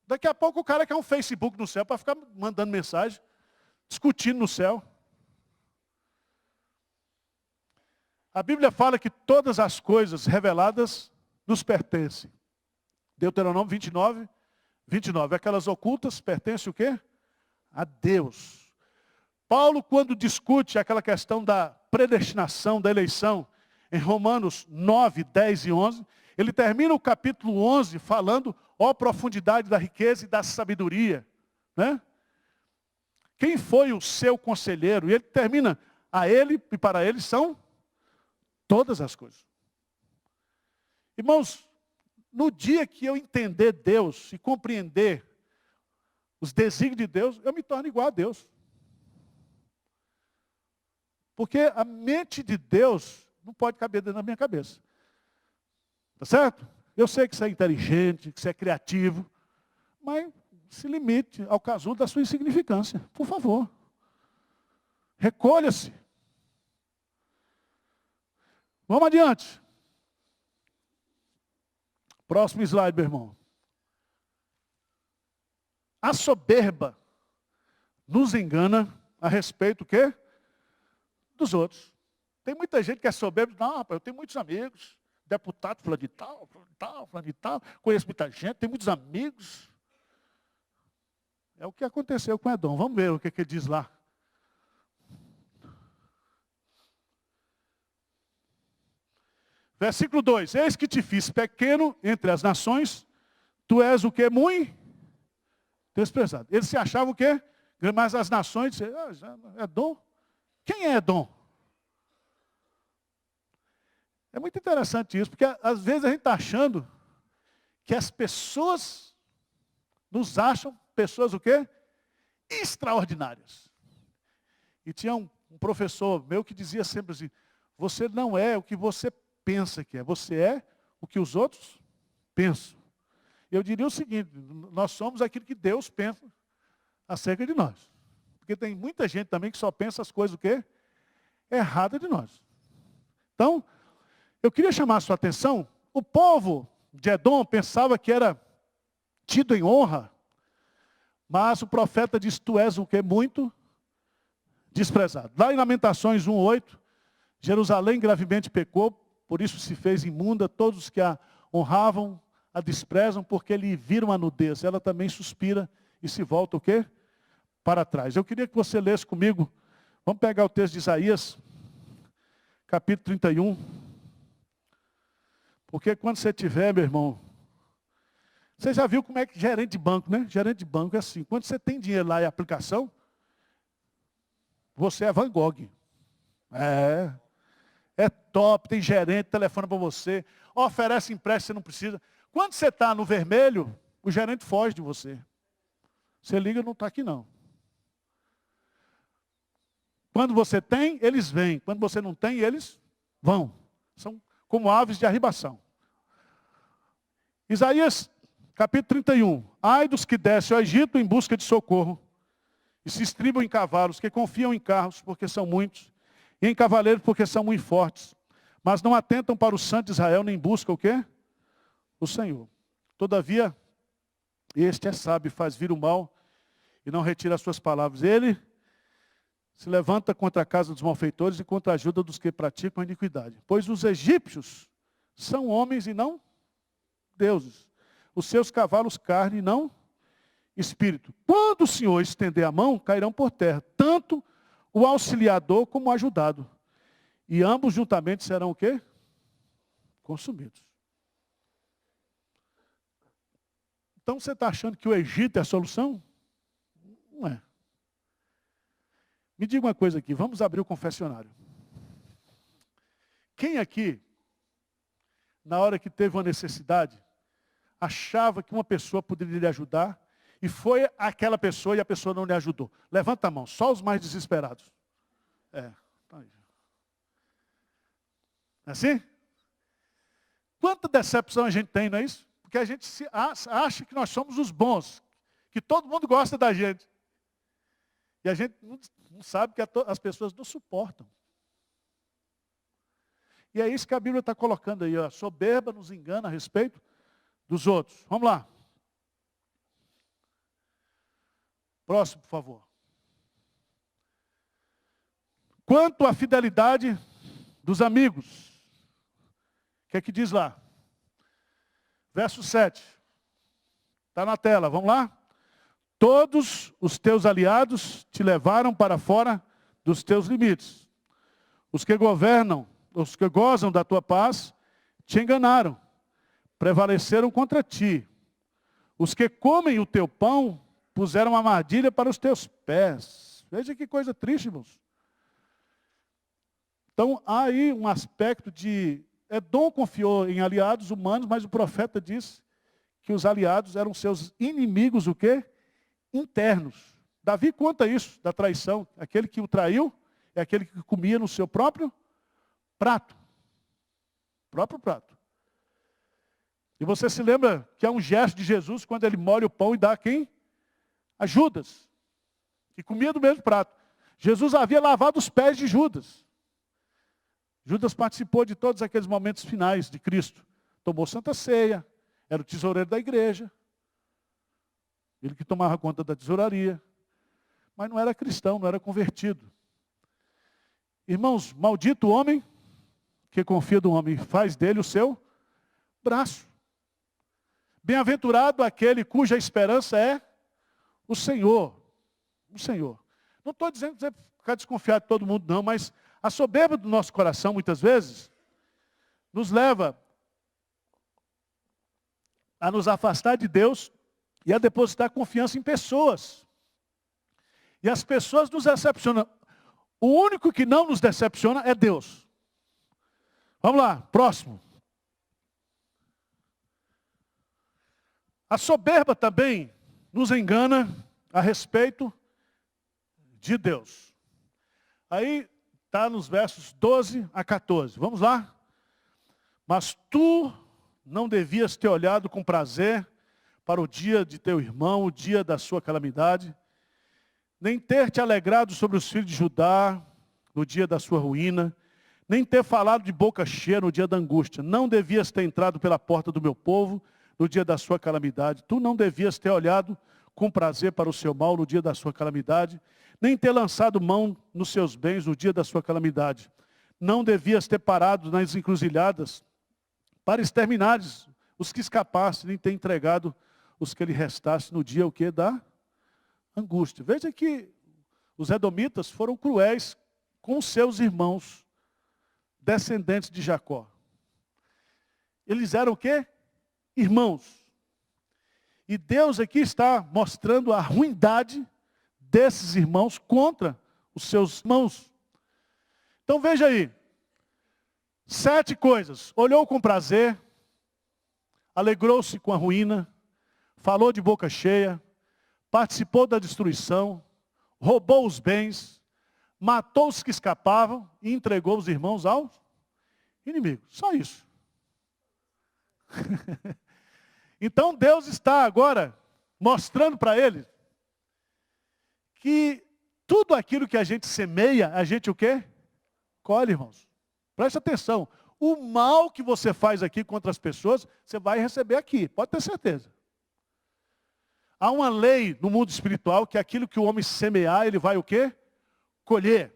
Daqui a pouco o cara quer um Facebook no céu para ficar mandando mensagem, discutindo no céu. A Bíblia fala que todas as coisas reveladas nos pertencem. Deuteronômio 29, 29. Aquelas ocultas pertencem o quê? A Deus. Paulo, quando discute aquela questão da predestinação, da eleição, em Romanos 9, 10 e 11, ele termina o capítulo 11 falando, ó profundidade da riqueza e da sabedoria. Né? Quem foi o seu conselheiro? E ele termina, a ele e para ele são todas as coisas. Irmãos, no dia que eu entender Deus e compreender os desígnios de Deus, eu me torno igual a Deus. Porque a mente de Deus não pode caber dentro da minha cabeça. Tá certo? Eu sei que você é inteligente, que você é criativo, mas se limite ao casulo da sua insignificância. Por favor. Recolha-se. Vamos adiante. Próximo slide, meu irmão. A soberba nos engana a respeito do quê? Dos outros. Tem muita gente que é soberba. Não, rapaz, eu tenho muitos amigos. Deputado fulano de tal, fulano de tal. Conheço muita gente, tenho muitos amigos. É o que aconteceu com Edom. Vamos ver o que ele diz lá. Versículo 2. Eis que te fiz pequeno entre as nações. Tu és o que? Muito desprezado. Eles se achavam o quê? Mas as nações diziam, Edom? Quem é Edom? É muito interessante isso, porque às vezes a gente está achando que as pessoas nos acham pessoas o quê? Extraordinárias. E tinha um professor meu que dizia sempre assim, você não é o que você pensa que é, você é o que os outros pensam. Eu diria o seguinte, nós somos aquilo que Deus pensa acerca de nós. Porque tem muita gente também que só pensa as coisas o quê? Erradas de nós. Então, eu queria chamar a sua atenção, o povo de Edom pensava que era tido em honra, mas o profeta diz, tu és o que? Muito desprezado. Lá em Lamentações 1:8, Jerusalém gravemente pecou, por isso se fez imunda, todos os que a honravam a desprezam, porque lhe viram a nudez. Ela também suspira e se volta o quê? Para trás. Eu queria que você lesse comigo, vamos pegar o texto de Isaías, capítulo 31. Porque quando você tiver, meu irmão, você já viu como é que gerente de banco, né? Gerente de banco é assim, quando você tem dinheiro lá em aplicação, você é Van Gogh. É top, tem gerente, telefona para você, oferece empréstimo, você não precisa. Quando você está no vermelho, o gerente foge de você. Você liga, não está aqui não. Quando você tem, eles vêm. Quando você não tem, eles vão. São como aves de arribação. Isaías, capítulo 31. Ai dos que descem ao Egito em busca de socorro, e se estribam em cavalos, que confiam em carros, porque são muitos, e em cavaleiros, porque são muito fortes, mas não atentam para o Santo de Israel, nem buscam o quê? O Senhor. Todavia, este é sábio, faz vir o mal, e não retira as suas palavras. Ele se levanta contra a casa dos malfeitores e contra a ajuda dos que praticam a iniquidade. Pois os egípcios são homens e não deuses. Os seus cavalos carne e não espírito. Quando o Senhor estender a mão, cairão por terra, tanto o auxiliador como o ajudado. E ambos juntamente serão o quê? Consumidos. Então você está achando que o Egito é a solução? Não é. Me diga uma coisa aqui, vamos abrir o confessionário. Quem aqui, na hora que teve uma necessidade, achava que uma pessoa poderia lhe ajudar, e foi aquela pessoa e a pessoa não lhe ajudou? Levanta a mão, só os mais desesperados. Tá aí. É assim? Quanta decepção a gente tem, não é isso? Porque a gente acha que nós somos os bons, que todo mundo gosta da gente. E a gente não sabe que as pessoas não suportam. E é isso que a Bíblia está colocando aí. A soberba nos engana a respeito dos outros. Vamos lá. Próximo, por favor. Quanto à fidelidade dos amigos. O que é que diz lá? Verso 7. Está na tela, vamos lá? Todos os teus aliados te levaram para fora dos teus limites. Os que governam, os que gozam da tua paz, te enganaram. Prevaleceram contra ti. Os que comem o teu pão, puseram armadilha para os teus pés. Veja que coisa triste, irmãos. Então, há aí um aspecto de... Edom confiou em aliados humanos, mas o profeta disse que os aliados eram seus inimigos, o quê? Internos. Davi conta isso, da traição. Aquele que o traiu é aquele que comia no seu próprio prato. Próprio prato. E você se lembra que há um gesto de Jesus quando ele molha o pão e dá a quem? A Judas, que comia do mesmo prato. Jesus havia lavado os pés de Judas. Judas participou de todos aqueles momentos finais de Cristo. Tomou Santa Ceia, era o tesoureiro da igreja. Ele que tomava conta da tesouraria. Mas não era cristão, não era convertido. Irmãos, maldito o homem que confia do homem, faz dele o seu braço. Bem-aventurado aquele cuja esperança é o Senhor. O Senhor. Não estou dizendo que você ficar desconfiado de todo mundo, não, mas a soberba do nosso coração, muitas vezes, nos leva a nos afastar de Deus e a depositar confiança em pessoas. E as pessoas nos decepcionam. O único que não nos decepciona é Deus. Vamos lá, próximo. A soberba também nos engana a respeito de Deus. Aí está nos versos 12 a 14. Vamos lá? Mas tu não devias ter olhado com prazer para o dia de teu irmão, o dia da sua calamidade, nem ter te alegrado sobre os filhos de Judá no dia da sua ruína, nem ter falado de boca cheia no dia da angústia. Não devias ter entrado pela porta do meu povo no dia da sua calamidade. Tu não devias ter olhado com prazer para o seu mal no dia da sua calamidade, nem ter lançado mão nos seus bens no dia da sua calamidade. Não devias ter parado nas encruzilhadas para exterminares os que escapassem, nem ter entregado os que lhe restassem no dia o que? Da angústia. Veja que os edomitas foram cruéis com os seus irmãos, descendentes de Jacó. Eles eram o quê? Irmãos. E Deus aqui está mostrando a ruindade desses irmãos contra os seus irmãos. Então veja aí. 7 coisas. Olhou com prazer, alegrou-se com a ruína, falou de boca cheia, participou da destruição, roubou os bens, matou os que escapavam e entregou os irmãos ao inimigo. Só isso. Então Deus está agora mostrando para eles que tudo aquilo que a gente semeia, a gente o quê? Colhe, irmãos. Preste atenção. O mal que você faz aqui contra as pessoas, você vai receber aqui. Pode ter certeza. Há uma lei no mundo espiritual que aquilo que o homem semear, ele vai o quê? Colher.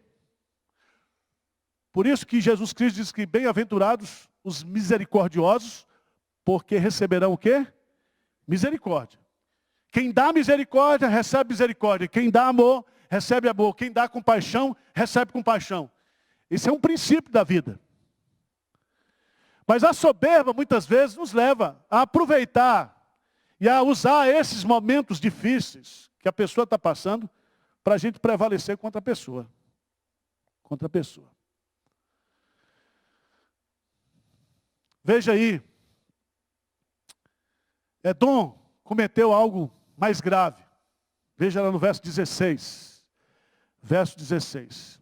Por isso que Jesus Cristo diz que bem-aventurados os misericordiosos, porque receberão o quê? Misericórdia. Quem dá misericórdia, recebe misericórdia. Quem dá amor, recebe amor. Quem dá compaixão, recebe compaixão. Esse é um princípio da vida. Mas a soberba, muitas vezes, nos leva a aproveitar e a usar esses momentos difíceis que a pessoa está passando para a gente prevalecer contra a pessoa. Contra a pessoa. Veja aí. Edom cometeu algo mais grave. Veja lá no verso 16. Verso 16.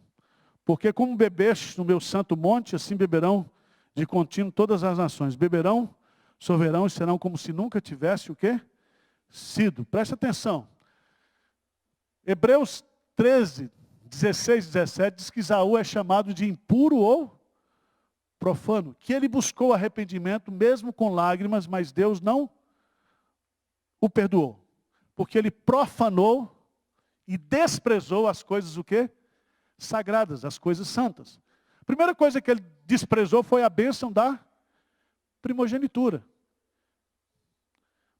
Porque como bebeste no meu santo monte, assim beberão de contínuo todas as nações. Beberão, sorverão e serão como se nunca tivesse o quê? Sido. Preste atenção. Hebreus 13, 16, 17 diz que Esaú é chamado de impuro ou profano. Que ele buscou arrependimento mesmo com lágrimas, mas Deus não o perdoou. Porque ele profanou e desprezou as coisas o quê? Sagradas, as coisas santas. A primeira coisa que ele desprezou foi a bênção da primogenitura.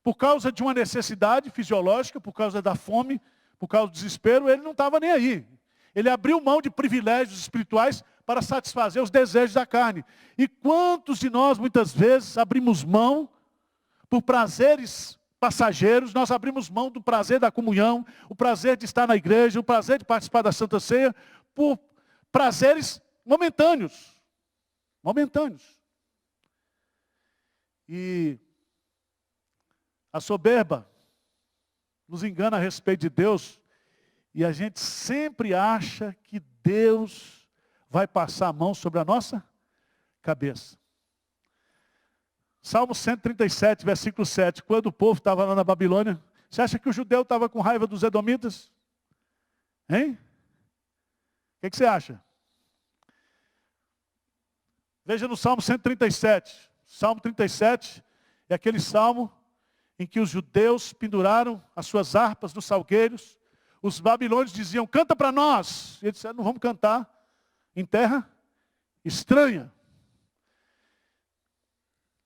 Por causa de uma necessidade fisiológica, por causa da fome, por causa do desespero, ele não estava nem aí. Ele abriu mão de privilégios espirituais para satisfazer os desejos da carne. E quantos de nós, muitas vezes, abrimos mão por prazeres passageiros, nós abrimos mão do prazer da comunhão, o prazer de estar na igreja, o prazer de participar da Santa Ceia, por prazeres momentâneos. Momentâneos. E a soberba nos engana a respeito de Deus, e a gente sempre acha que Deus vai passar a mão sobre a nossa cabeça. Salmo 137, versículo 7. Quando o povo estava lá na Babilônia, você acha que o judeu estava com raiva dos edomitas? Hein? O que você acha? Veja no Salmo 137. Salmo 37 é aquele salmo em que os judeus penduraram as suas harpas nos salgueiros. Os babilônios diziam, canta para nós. E eles disseram, não vamos cantar em terra estranha.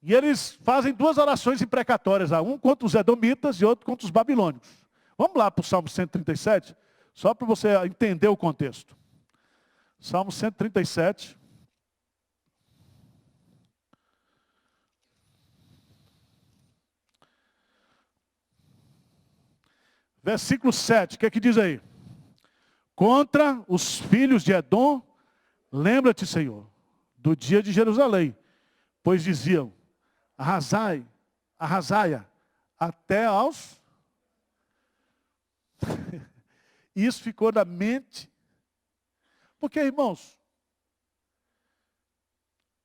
E eles fazem 2 orações imprecatórias, um contra os edomitas e outro contra os babilônicos. Vamos lá para o Salmo 137, só para você entender o contexto. Salmo 137. Versículo 7, o que é que diz aí? Contra os filhos de Edom, lembra-te, Senhor, do dia de Jerusalém, pois diziam, arrasai-a até aos E isso ficou na mente. Porque, irmãos,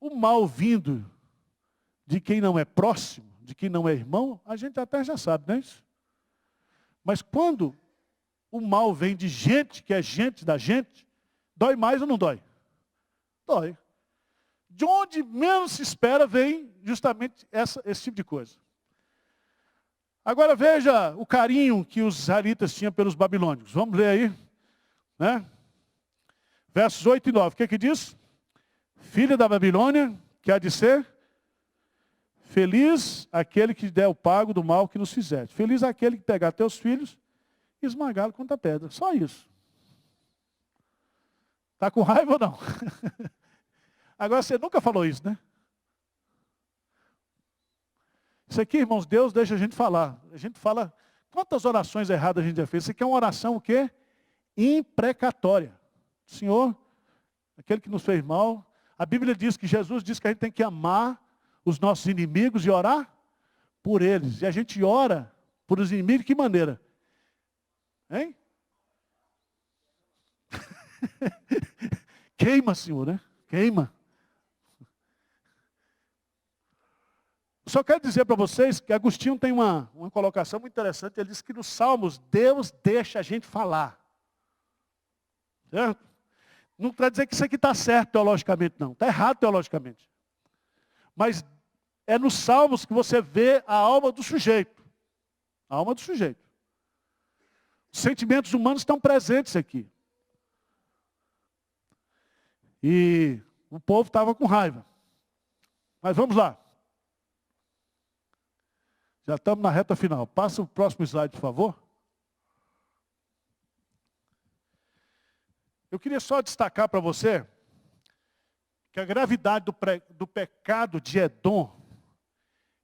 o mal vindo de quem não é próximo, de quem não é irmão, a gente até já sabe, não é isso? Mas quando o mal vem de gente que é gente da gente, dói mais ou não dói? Dói. De onde menos se espera vem justamente esse tipo de coisa. Agora veja o carinho que os israelitas tinham pelos babilônicos. Vamos ler aí, né? Versos 8 e 9. O que diz? Filha da Babilônia, que há de ser feliz aquele que der o pago do mal que nos fizeste. Feliz aquele que pegar teus filhos e esmagá-lo contra a pedra. Só isso. Está com raiva ou não? Agora você nunca falou isso, né? Isso aqui, irmãos, Deus deixa a gente falar. A gente fala, quantas orações erradas a gente já fez? Isso aqui é uma oração o quê? Imprecatória. Senhor, aquele que nos fez mal. A Bíblia diz que Jesus diz que a gente tem que amar os nossos inimigos e orar por eles. E a gente ora por os inimigos de que maneira? Hein? Queima, Senhor, né? Queima. Só quero dizer para vocês que Agostinho tem uma colocação muito interessante. Ele diz que nos Salmos, Deus deixa a gente falar. Certo? Não quer dizer que isso aqui está certo teologicamente, não. Está errado teologicamente. Mas é nos Salmos que você vê a alma do sujeito. A alma do sujeito. Os sentimentos humanos estão presentes aqui. E o povo estava com raiva. Mas vamos lá. Já estamos na reta final. Passa o próximo slide, por favor. Eu queria só destacar para você que a gravidade do pecado de Edom,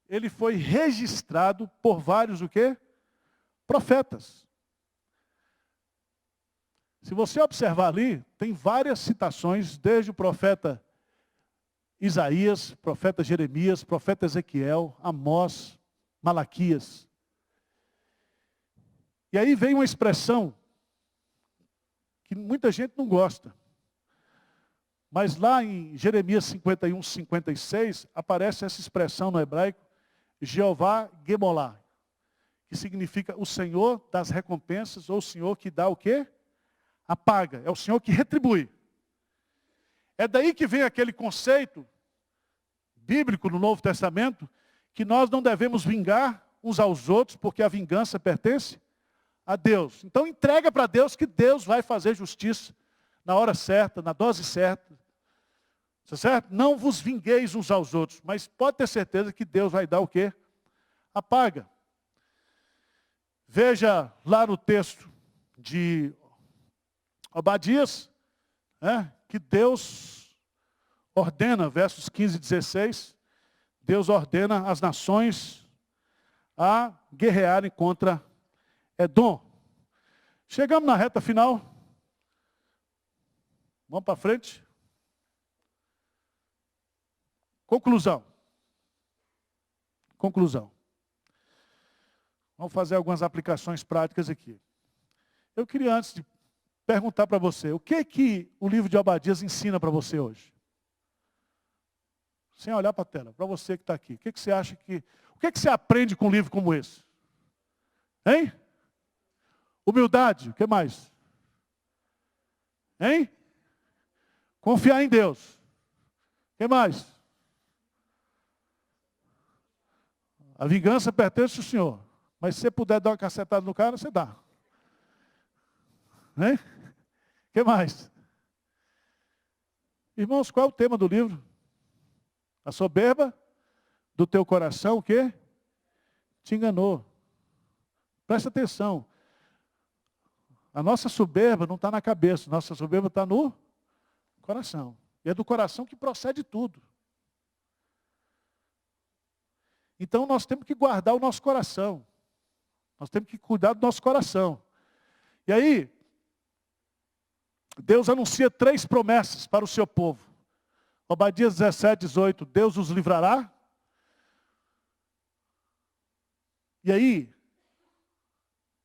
ele foi registrado por vários o quê? Profetas. Se você observar ali, tem várias citações, desde o profeta Isaías, profeta Jeremias, profeta Ezequiel, Amós, Malaquias. E aí vem uma expressão que muita gente não gosta. Mas lá em Jeremias 51, 56, aparece essa expressão no hebraico, Jeová Gemolá, que significa o Senhor das recompensas, ou o Senhor que dá o quê? A paga. É o Senhor que retribui. É daí que vem aquele conceito bíblico no Novo Testamento, que nós não devemos vingar uns aos outros, porque a vingança pertence a Deus. Então entrega para Deus que Deus vai fazer justiça na hora certa, na dose certa. Tá certo? Não vos vingueis uns aos outros, mas pode ter certeza que Deus vai dar o quê? A paga. Veja lá no texto de Obadias, que Deus ordena, versos 15 e 16, Deus ordena as nações a guerrearem contra Edom. Chegamos na reta final. Vamos para frente. Conclusão. Conclusão. Vamos fazer algumas aplicações práticas aqui. Eu queria antes de perguntar para você, o que o livro de Obadias ensina para você hoje? Sem olhar para a tela, para você que está aqui. O que você acha que... O que você aprende com um livro como esse? Hein? Humildade, o que mais? Hein? Confiar em Deus. O que mais? A vingança pertence ao Senhor. Mas se você puder dar uma cacetada no cara, você dá. Hein? O que mais? Irmãos, qual é o tema do livro? A soberba do teu coração, o quê? Te enganou. Presta atenção. A nossa soberba não está na cabeça, nossa soberba está no coração. E é do coração que procede tudo. Então nós temos que guardar o nosso coração. Nós temos que cuidar do nosso coração. E aí, Deus anuncia 3 promessas para o seu povo. Obadias 17, 18, Deus os livrará. E aí,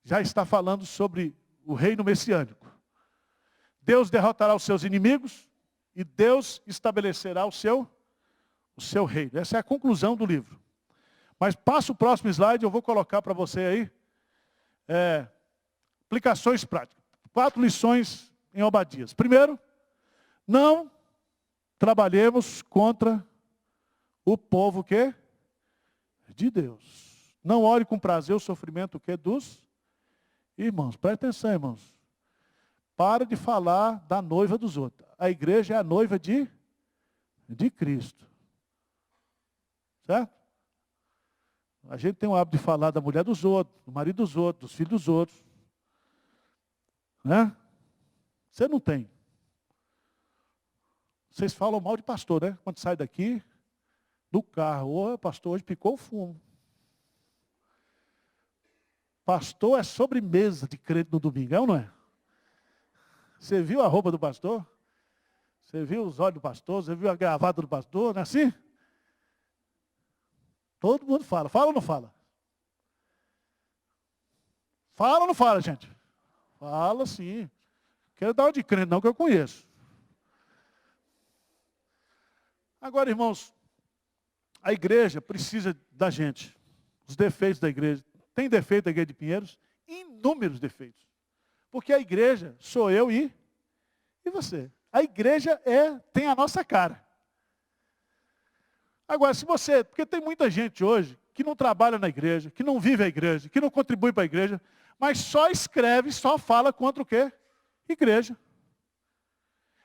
já está falando sobre o reino messiânico. Deus derrotará os seus inimigos e Deus estabelecerá o seu reino. Essa é a conclusão do livro. Mas passa o próximo slide, eu vou colocar para você aí. Aplicações práticas. 4 lições em Obadias. Primeiro, não trabalhemos contra o povo que? De Deus. Não olhe com prazer o sofrimento que? Dos irmãos. Presta atenção, irmãos. Para de falar da noiva dos outros. A igreja é a noiva de Cristo. Certo? A gente tem o hábito de falar da mulher dos outros, do marido dos outros, dos filhos dos outros. Né? Você não tem. Vocês falam mal de pastor, né? Quando sai daqui, do carro. Ô, pastor, hoje picou o fumo. Pastor é sobremesa de crente no domingo, é ou não é? Você viu a roupa do pastor? Você viu os olhos do pastor? Você viu a gravata do pastor? Não é assim? Todo mundo fala. Fala ou não fala? Fala ou não fala, gente? Fala sim. Quero dar uma de crente não, que eu conheço. Agora, irmãos, a igreja precisa da gente. Os defeitos da igreja. Tem defeito da igreja de Pinheiros? Inúmeros defeitos. Porque a igreja sou eu e você. A igreja tem a nossa cara. Agora, porque tem muita gente hoje que não trabalha na igreja, que não vive a igreja, que não contribui para a igreja, mas só escreve, só fala contra o quê? Igreja.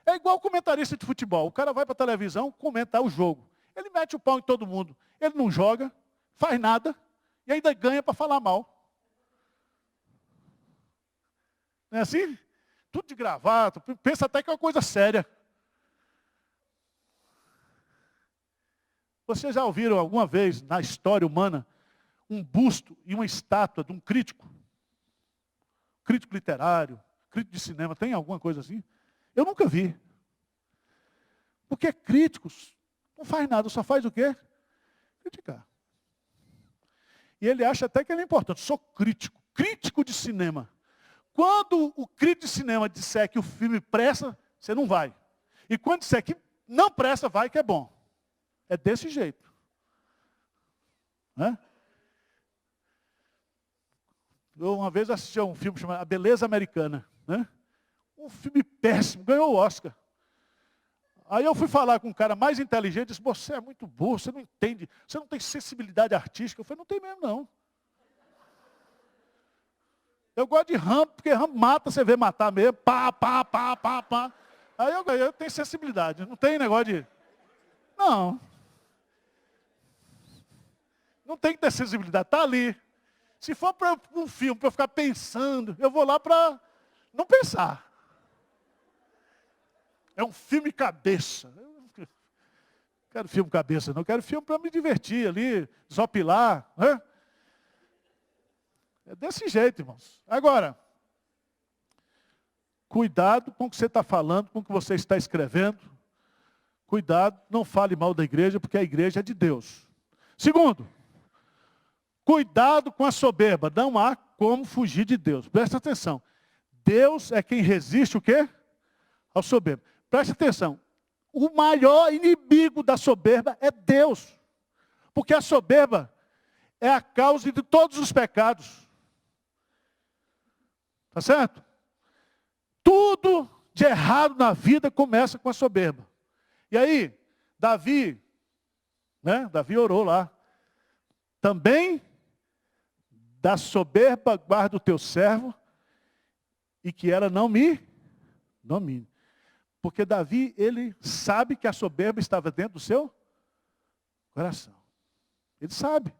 É igual comentarista de futebol. O cara vai para a televisão comentar o jogo. Ele mete o pau em todo mundo. Ele não joga, faz nada e ainda ganha para falar mal. Não é assim? Tudo de gravata, pensa até que é uma coisa séria. Vocês já ouviram alguma vez na história humana um busto e uma estátua de um crítico? Crítico literário, crítico de cinema, tem alguma coisa assim? Eu nunca vi. Porque críticos não faz nada, só faz o quê? Criticar. E ele acha até que ele é importante. Sou crítico, crítico de cinema. Quando o crítico de cinema disser que o filme presta, você não vai. E quando disser que não presta, vai que é bom. É desse jeito. Né? Eu uma vez assisti a um filme chamado A Beleza Americana. Né? Um filme péssimo, ganhou o Oscar. Aí eu fui falar com um cara mais inteligente, disse, você é muito burro, você não entende, você não tem sensibilidade artística. Eu falei, não tem mesmo não. Eu gosto de Rambo, porque Rambo mata, você vê matar mesmo, pá. Aí eu tenho sensibilidade, não tem negócio de... Não. Não tem que ter sensibilidade, está ali. Se for para um filme, para eu ficar pensando, eu vou lá para não pensar. É um filme cabeça. Eu não quero filme cabeça, não. Eu quero filme para me divertir ali, desopilar. Né? É desse jeito, irmãos. Agora, cuidado com o que você está falando, com o que você está escrevendo. Cuidado, não fale mal da igreja, porque a igreja é de Deus. Segundo, cuidado com a soberba. Não há como fugir de Deus. Presta atenção. Deus é quem resiste o quê? Ao soberbo. Presta atenção. O maior inimigo da soberba é Deus. Porque a soberba é a causa de todos os pecados. Tá certo? Tudo de errado na vida começa com a soberba. E aí, Davi orou lá. Também da soberba guarda o teu servo, e que ela não me domine. Porque Davi, ele sabe que a soberba estava dentro do seu coração. Ele sabe.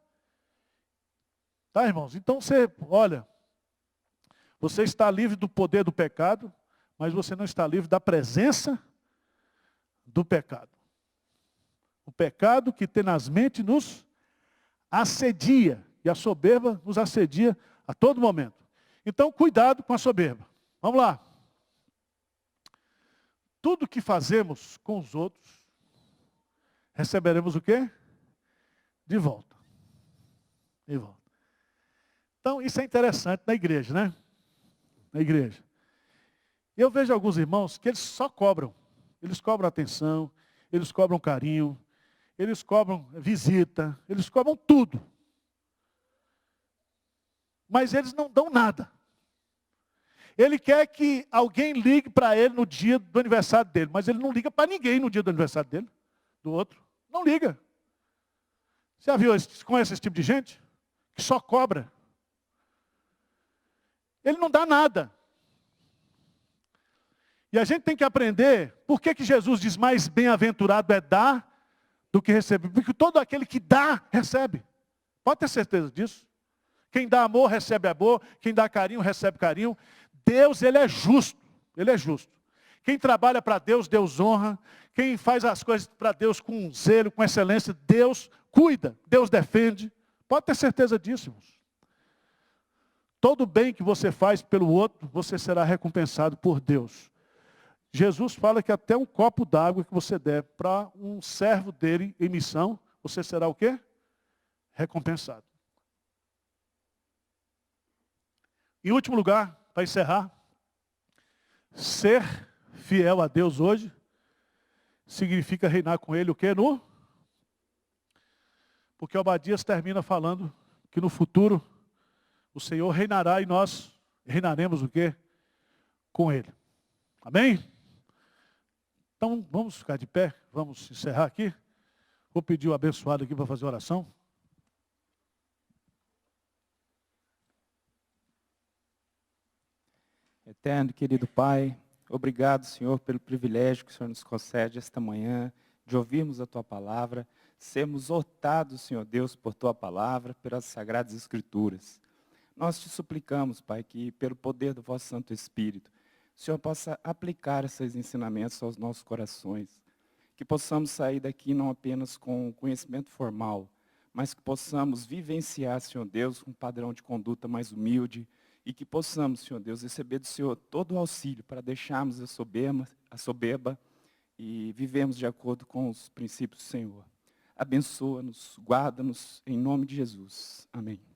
Tá, irmãos? Então você está livre do poder do pecado, mas você não está livre da presença do pecado. O pecado que tenazmente nos assedia. E a soberba nos assedia a todo momento. Então, cuidado com a soberba. Vamos lá. Tudo que fazemos com os outros, receberemos o quê? De volta. De volta. Então, isso é interessante na igreja, né? Na igreja. Eu vejo alguns irmãos que eles só cobram. Eles cobram atenção, eles cobram carinho, eles cobram visita, eles cobram tudo. Mas eles não dão nada. Ele quer que alguém ligue para ele no dia do aniversário dele, mas ele não liga para ninguém no dia do aniversário dele, do outro. Não liga. Você já viu, conhece esse tipo de gente? Que só cobra. Ele não dá nada. E a gente tem que aprender por que Jesus diz mais bem-aventurado é dar do que receber. Porque todo aquele que dá, recebe. Pode ter certeza disso. Quem dá amor, recebe amor. Quem dá carinho, recebe carinho. Deus, Ele é justo. Ele é justo. Quem trabalha para Deus, Deus honra. Quem faz as coisas para Deus com zelo, com excelência, Deus cuida. Deus defende. Pode ter certeza disso, irmãos. Todo bem que você faz pelo outro, você será recompensado por Deus. Jesus fala que até um copo d'água que você der para um servo dele em missão, você será o quê? Recompensado. Em último lugar, para encerrar, ser fiel a Deus hoje significa reinar com Ele o quê? Porque Obadias termina falando que no futuro o Senhor reinará e nós reinaremos o quê? Com Ele. Amém? Então, vamos ficar de pé, vamos encerrar aqui. Vou pedir o abençoado aqui para fazer oração. Eterno, querido Pai, obrigado, Senhor, pelo privilégio que o Senhor nos concede esta manhã, de ouvirmos a Tua palavra, sermos exortados, Senhor Deus, por Tua palavra, pelas Sagradas Escrituras. Nós te suplicamos, Pai, que pelo poder do vosso Santo Espírito, o Senhor possa aplicar esses ensinamentos aos nossos corações. Que possamos sair daqui não apenas com conhecimento formal, mas que possamos vivenciar, Senhor Deus, um padrão de conduta mais humilde e que possamos, Senhor Deus, receber do Senhor todo o auxílio para deixarmos a soberba e vivemos de acordo com os princípios do Senhor. Abençoa-nos, guarda-nos, em nome de Jesus. Amém.